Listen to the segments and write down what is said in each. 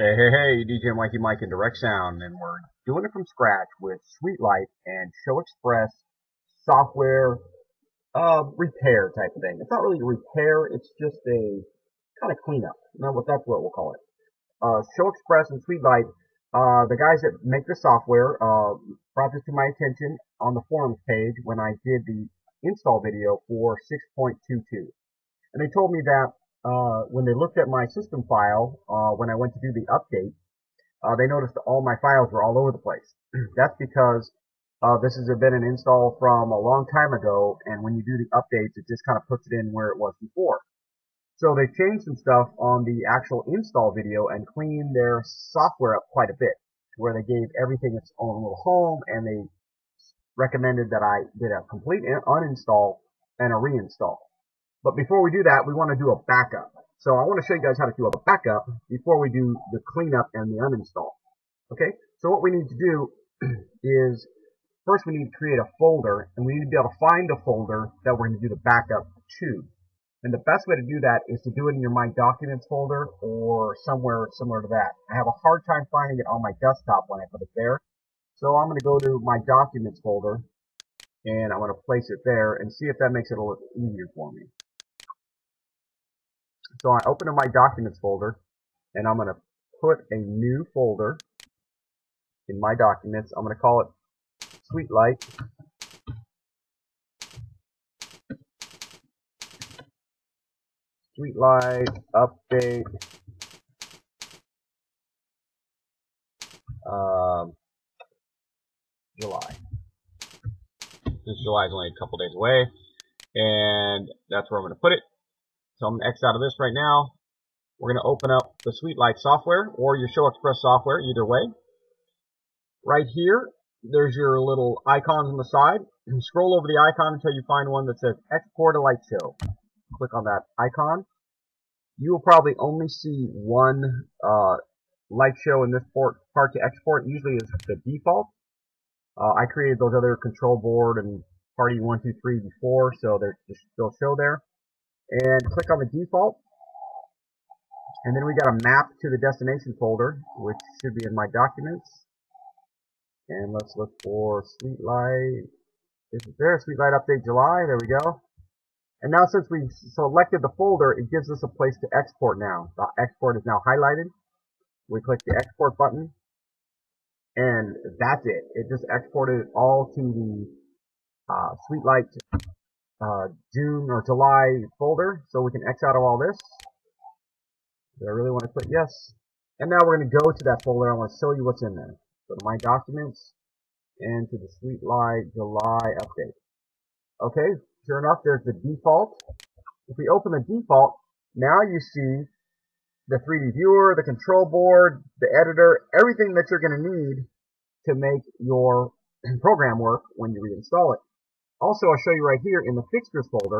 Hey, DJ Mikey Mike in Direct Sound, and we're doing it from scratch with SweetLight and ShowXpress software repair type of thing. It's not really a repair, it's just a kind of cleanup. That's what we'll call it. ShowXpress and SweetLight, the guys that make the software, brought this to my attention on the forums page when I did the install video for 6.22. And they told me that when they looked at my system file, when I went to do the update, they noticed that all my files were all over the place. That's because this has been an install from a long time ago, and when you do the updates, it just kind of puts it in where it was before. So they changed some stuff on the actual install video and cleaned their software up quite a bit, where they gave everything its own little home, and they recommended that I did a complete uninstall and a reinstall. But before we do that, we want to do a backup. So I want to show you guys how to do a backup before we do the cleanup and the uninstall. Okay, so what we need to do is first we need to create a folder, and we need to be able to find a folder that we're going to do the backup to. And the best way to do that is to do it in your My Documents folder or somewhere similar to that. I have a hard time finding it on my desktop when I put it there. So I'm going to go to My Documents folder, and I'm going to place it there and see if that makes it a little easier for me. So I open up My Documents folder, and I'm going to put a new folder in My Documents. I'm going to call it SweetLight. SweetLight update July. Since July is only a couple days away, and that's where I'm going to put it. So I'm going to X out of this right now. We're going to open up the SweetLight software or your ShowXpress software, either way. Right here, there's your little icons on the side. And scroll over the icon until you find one that says Export a Light Show. Click on that icon. You will probably only see one light show in this part to export. Usually is the default. I created those other control board and party 1, 2, 3 before, so they'll show there. And click on the default. And then we got a map to the destination folder, which should be in My Documents. And let's look for SweetLight. Is it there? SweetLight Update July. There we go. And now since we selected the folder, it gives us a place to export now. The export is now highlighted. We click the export button. And that's it. It just exported it all to the SweetLight June or July folder. So we can X out of all this. Do I really want to click yes? And now we're going to go to that folder. I want to show you what's in there. Go to My Documents and to the SweetLight July update. Okay, sure enough, there's the default. If we open the default, now you see the 3D viewer, the control board, the editor, everything that you're going to need to make your program work when you reinstall it. Also, I'll show you right here in the fixtures folder,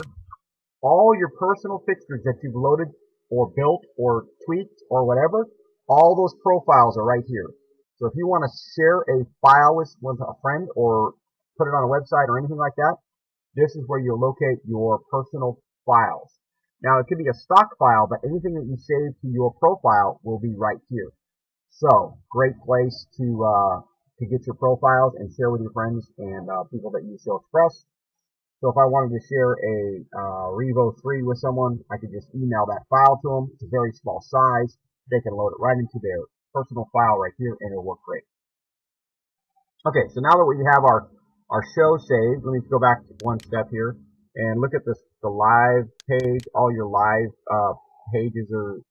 all your personal fixtures that you've loaded or built or tweaked or whatever, all those profiles are right here. So if you want to share a file with a friend or put it on a website or anything like that, this is where you'll locate your personal files. Now, it could be a stock file, but anything that you save to your profile will be right here. So, great place to get your profiles and share with your friends and people that use ShowXpress. So if I wanted to share a Revo 3 with someone, I could just email that file to them. It's a very small size. They can load it right into their personal file right here, and it'll work great. Okay, so now that we have our show saved, let me go back one step here and look at the live page. All your live pages are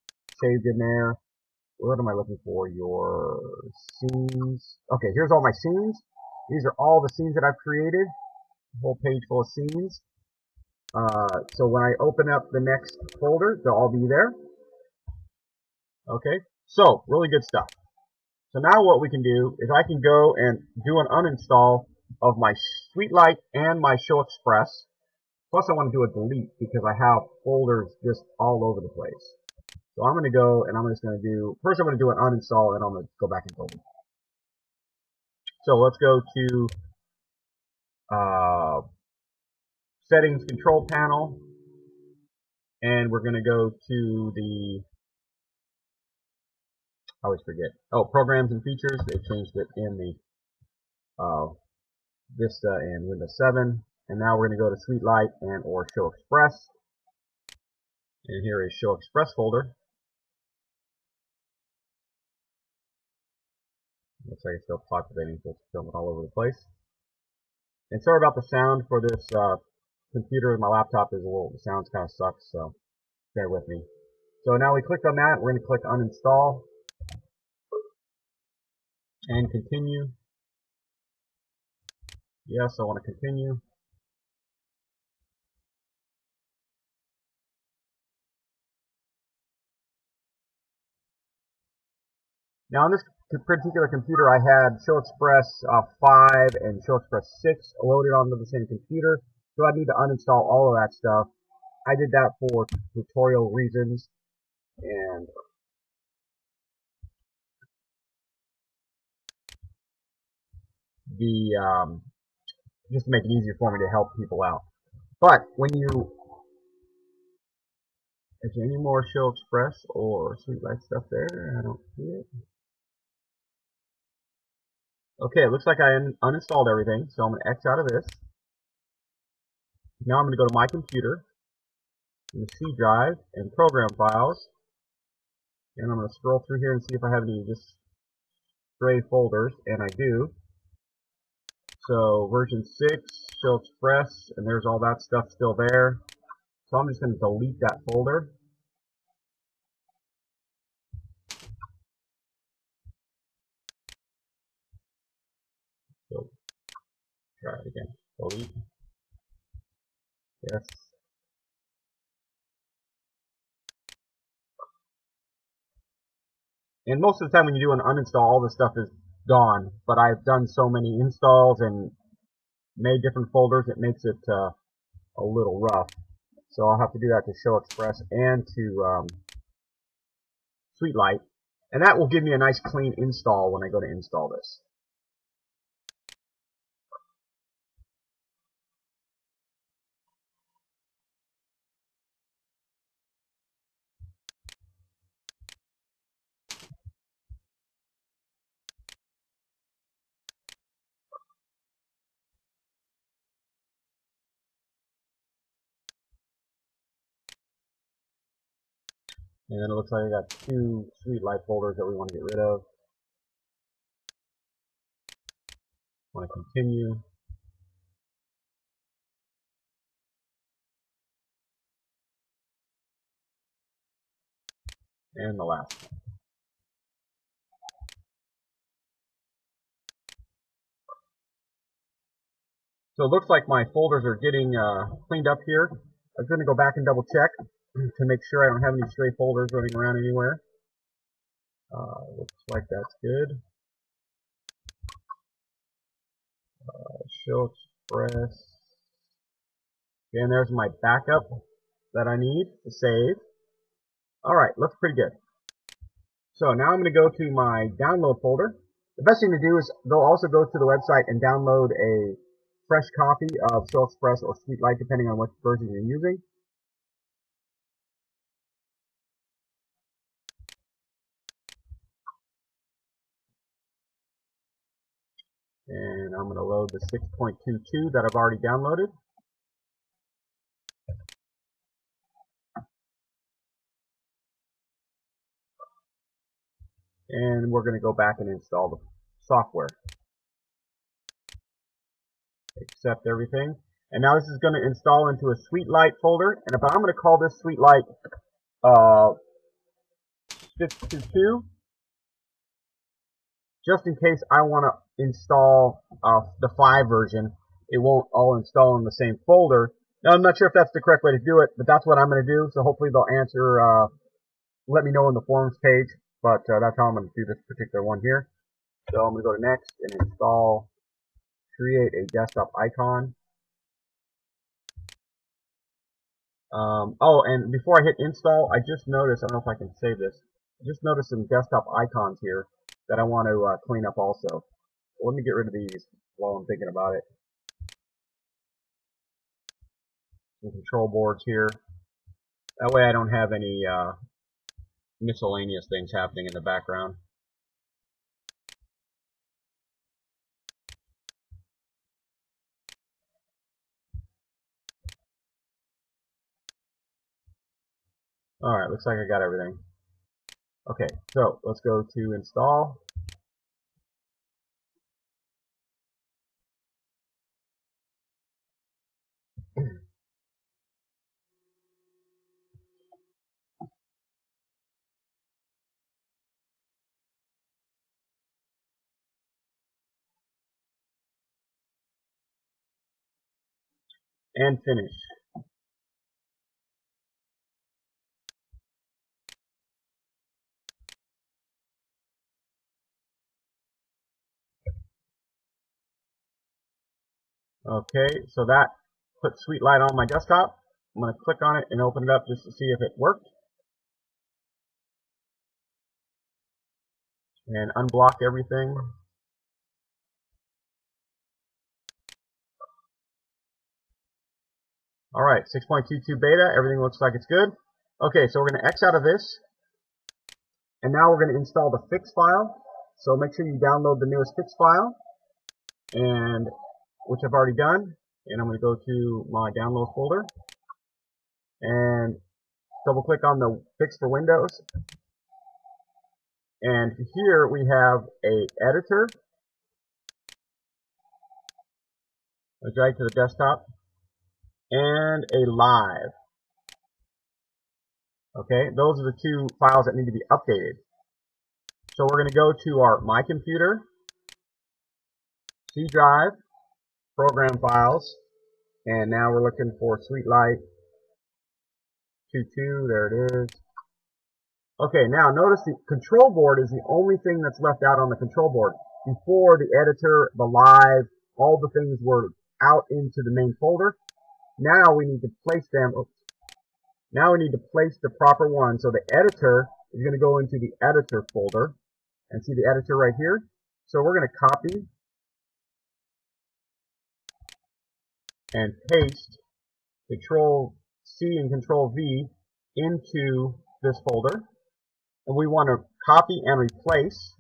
saved in there. What am I looking for? Your scenes. Okay, here's all my scenes. These are all the scenes that I've created. A whole page full of scenes. So when I open up the next folder, they'll all be there. Okay, so really good stuff. So now what we can do is I can go and do an uninstall of my SweetLight and my ShowXpress. Plus I want to do a delete because I have folders just all over the place. So I'm going to go and I'm just going to do, first I'm going to do an uninstall and I'm going to go back and delete. So let's go to settings control panel, and we're going to go to the always forget. Oh, programs and features. They changed it in the Vista and Windows 7. And now we're going to go to SweetLight and or ShowXpress. And here is ShowXpress folder. Looks like it's still populating, so it's filming all over the place. And sorry about the sound for this computer. My laptop is the sounds kind of sucks, so bear with me. So now we clicked on that. We're going to click uninstall and continue. Yes, I want to continue. Now on this particular computer, I had ShowXpress 5 and ShowXpress 6 loaded onto the same computer, so I need to uninstall all of that stuff. I did that for tutorial reasons, and just to make it easier for me to help people out. But when is there any more ShowXpress or SweetLight stuff there? I don't see it. Okay, it looks like I uninstalled everything, so I'm going to X out of this. Now I'm going to go to my computer, in the C drive, and program files, and I'm going to scroll through here and see if I have any just stray folders, and I do. So version 6, ShowXpress, and there's all that stuff still there. So I'm just going to delete that folder. So try it again. Delete. Yes. And most of the time when you do an uninstall, all this stuff is gone. But I've done so many installs and made different folders, it makes it a little rough. So I'll have to do that to ShowXpress and to SweetLight. And that will give me a nice clean install when I go to install this. And then it looks like I got 2 SweetLight folders that we want to get rid of. Want to continue. And the last one. So it looks like my folders are getting cleaned up here. I was going to go back and double check to make sure I don't have any stray folders running around anywhere. Looks like that's good. ShowXpress. And there's my backup that I need to save. Alright, looks pretty good. So now I'm going to go to my download folder. The best thing to do is also go to the website and download a fresh copy of ShowXpress or SweetLight, depending on which version you're using. And I'm going to load the 6.22 that I've already downloaded. And we're going to go back and install the software. Accept everything. And now this is going to install into a SweetLight folder. And I'm going to call this SweetLight 622. Just in case I want to install the 5 version, it won't all install in the same folder. Now, I'm not sure if that's the correct way to do it, but that's what I'm going to do. So hopefully they'll answer, let me know in the forums page. But that's how I'm going to do this particular one here. So I'm going to go to next and install, create a desktop icon. Oh, and before I hit install, I just noticed, I don't know if I can save this, I just noticed some desktop icons here that I want to clean up also. So let me get rid of these while I'm thinking about it. Some control boards here. That way I don't have any miscellaneous things happening in the background. Alright, looks like I got everything. Okay, so let's go to install. And finish. Okay, so that put SweetLight on my desktop. I'm going to click on it and open it up just to see if it worked. And unblock everything. Alright, 6.22 beta, everything looks like it's good. Okay, so we're going to X out of this. And now we're going to install the fix file. So make sure you download the newest fix file, and which I've already done. And I'm going to go to my downloads folder and double click on the fix for Windows. And here we have a editor. I'll drag to the desktop, and a live. Okay, those are the two files that need to be updated. So we're going to go to our My Computer, C drive, Program Files, and now we're looking for SweetLight 2.2. There it is. Okay, now notice the control board is the only thing that's left out on the control board. Before, the editor, the live, all the things were out into the main folder. Now we need to place them. Now we need to place the proper one. So the editor is going to go into the editor folder, and see the editor right here. So we're going to copy and paste Control C and Control V into this folder. And we want to copy and replace.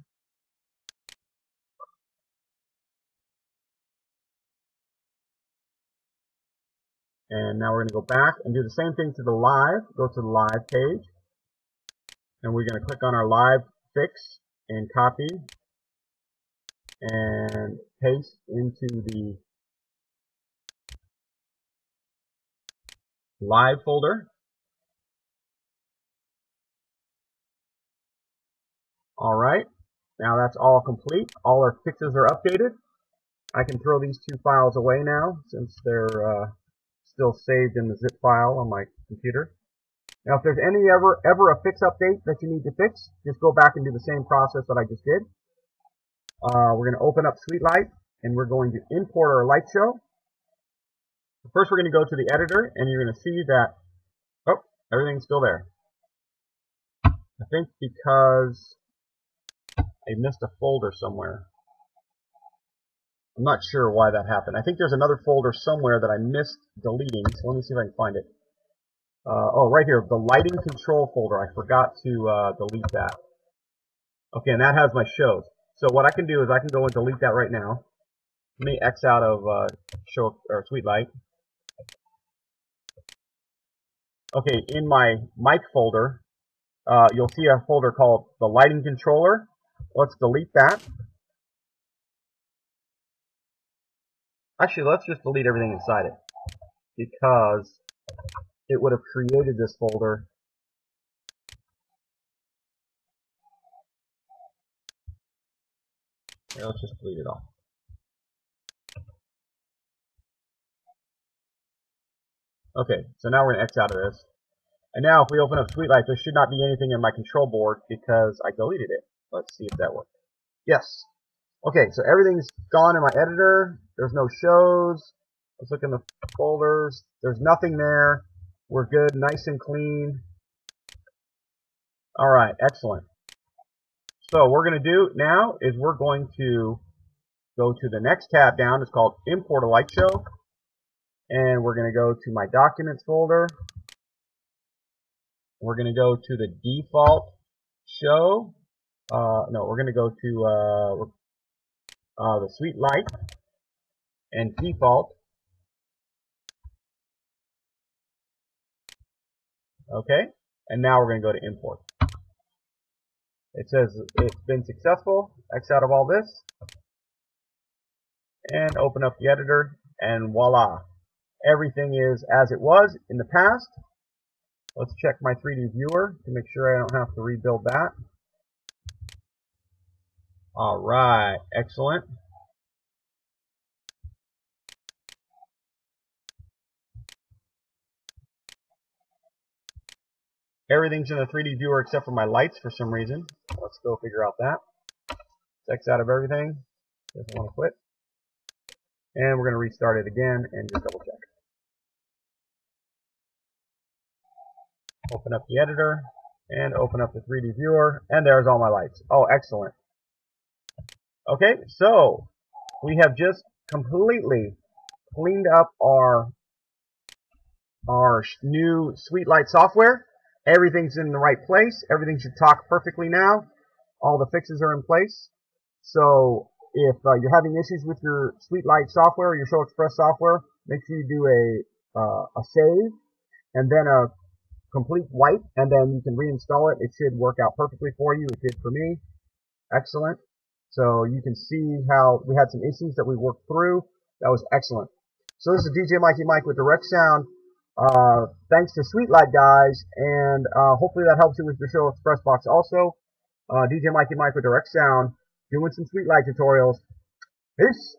And now we're going to go back and do the same thing to the live. Go to the live page. And we're going to click on our live fix and copy and paste into the live folder. Alright, now that's all complete. All our fixes are updated. I can throw these two files away now since they're still saved in the zip file on my computer. Now if there's ever a fix update that you need to fix, just go back and do the same process that I just did. We're going to open up SweetLight and we're going to import our light show. First we're going to go to the editor and you're going to see that, oh, everything's still there. I think because I missed a folder somewhere. I'm not sure why that happened. I think there's another folder somewhere that I missed deleting, so let me see if I can find it. Oh, right here, the lighting control folder. I forgot to delete that. Okay, and that has my shows. So what I can do is I can go and delete that right now. Let me X out of SweetLight. Okay, in my mic folder, you'll see a folder called the lighting controller. Let's delete that. Actually, let's just delete everything inside it, because it would have created this folder. Here, let's just delete it all. Okay, so now we're going to X out of this. And now if we open up SweetLight, there should not be anything in my control board because I deleted it. Let's see if that worked. Yes. Okay, so everything's gone in my editor. There's no shows. Let's look in the folders. There's nothing there. We're good, nice and clean. Alright, excellent. So what we're going to do now is we're going to go to the next tab down. It's called Import a Light Show. And we're going to go to my Documents folder. We're going to go to the default show. No, we're going to go to the SweetLight and default. Okay, And now we're going to go to import. It says it's been successful. X out of all this. And open up the editor. And voila. Everything is as it was in the past. Let's check my 3D viewer to make sure I don't have to rebuild that. Alright, excellent. Everything's in the 3D viewer except for my lights for some reason. Let's go figure out that. X out of everything. Doesn't want to quit. And we're going to restart it again and just double check. Open up the editor and open up the 3D viewer, and there's all my lights. Oh, excellent. Okay, so we have just completely cleaned up our new SweetLight software. Everything's in the right place. Everything should talk perfectly now. All the fixes are in place. So if you're having issues with your SweetLight software or your ShowXpress software, make sure you do a save and then a complete wipe, and then you can reinstall it. It should work out perfectly for you. It did for me. Excellent. So you can see how we had some issues that we worked through. That was excellent. So this is DJ Mikey Mike with Direct Sound. Thanks to SweetLight, guys, and hopefully that helps you with your ShowXpress box also. DJ Mikey Mike with Direct Sound, doing some SweetLight tutorials. Peace.